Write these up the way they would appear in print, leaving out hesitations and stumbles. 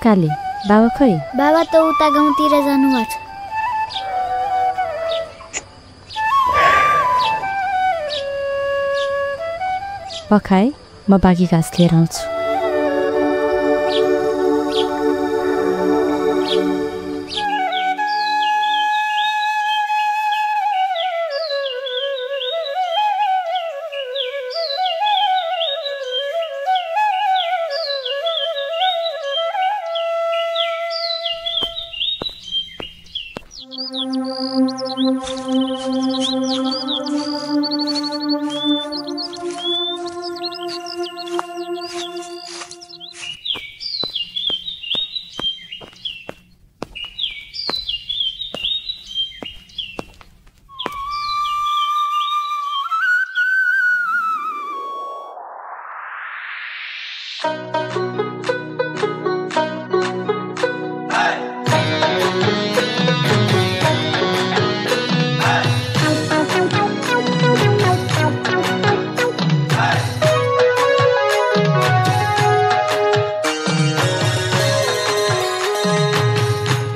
काली बाबा खै? बाबा त उता गाउँतिर जानुभएको छ। पखाए म बाँकी घाँस लिएर आउँछु।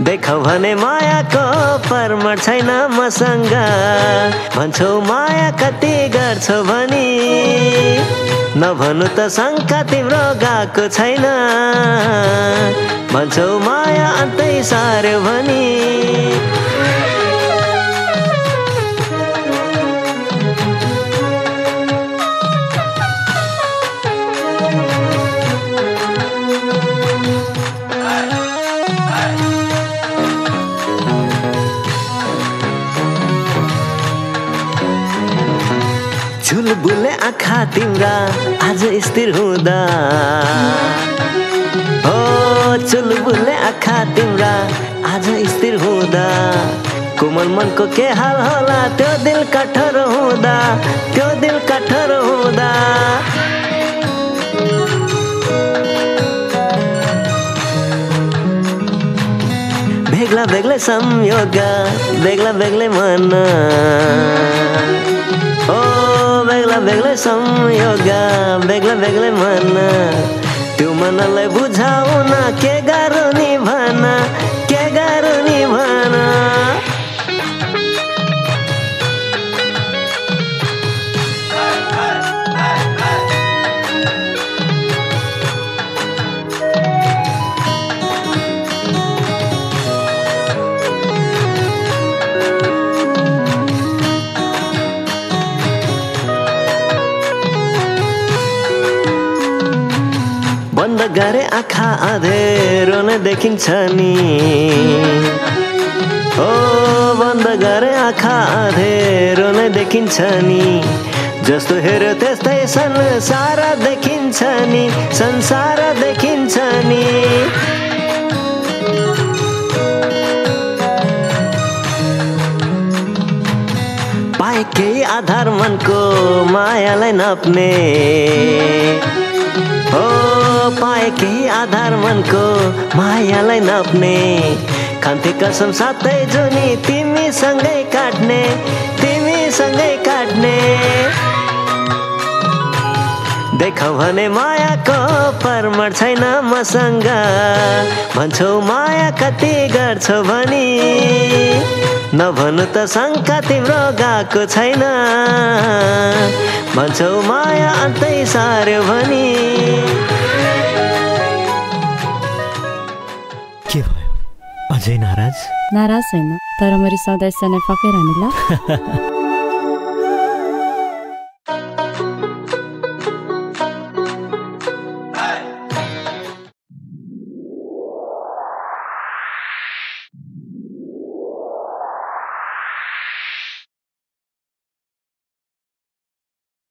देखौ भने मायाको परमर छैन मसँग, भन्छौ माया कति गर्छौ भनी, नभनु त शङ्का तिम्रो गएको छैन, भन्छौ माया अन्तै सार्यो भनी। चुलबुले आँखा तिम्रा आज स्थिर हुँदा, हो चुलबुले आँखा तिम्रा आज स्थिर हुँदा, कोमल मनको के हाल होला त्यो दिल कठोर हुँदा, त्यो दिल कठोर हुँदा। बेग्ला बेग्लै संयोग, बेग्ला बेग्लै मन, ओ बेग्ला बेग्लै संयोग, बेग्ला बेग्लै मन, त्यो मनलाई बुझाउन के गरौँ नि भन, के गरौँ नि भन। बन्द गरे आँखा अँधेरो नै देखिन्छ नि, ओ बन्द गरे आँखा अँधेरो नै देखिन्छ नि, जस्तो हेऱ्यो त्यस्तै संसार देखिन्छ नि, संसार देखिन्छ नि। पाए केही आधार मनको मायालाई नाप्ने, हो पाए केही आधार मनको मायालाई नाप्ने, खान्थे कसम साथै जुनी तिमीसँगै काट्ने, तिमीसँगै काट्ने। देखौ भने मायाको परमर छैन मसँग, भन्छौ माया कति गर्छौ भनी, नभनु त शङ्का तिम्रो गएको छैन, भन्छौ माया अन्तै सार्यो भनी। के भयो? अझै नाराज? नाराज छैन, तर म रिसाउँदा यसरी फकेर नि ल।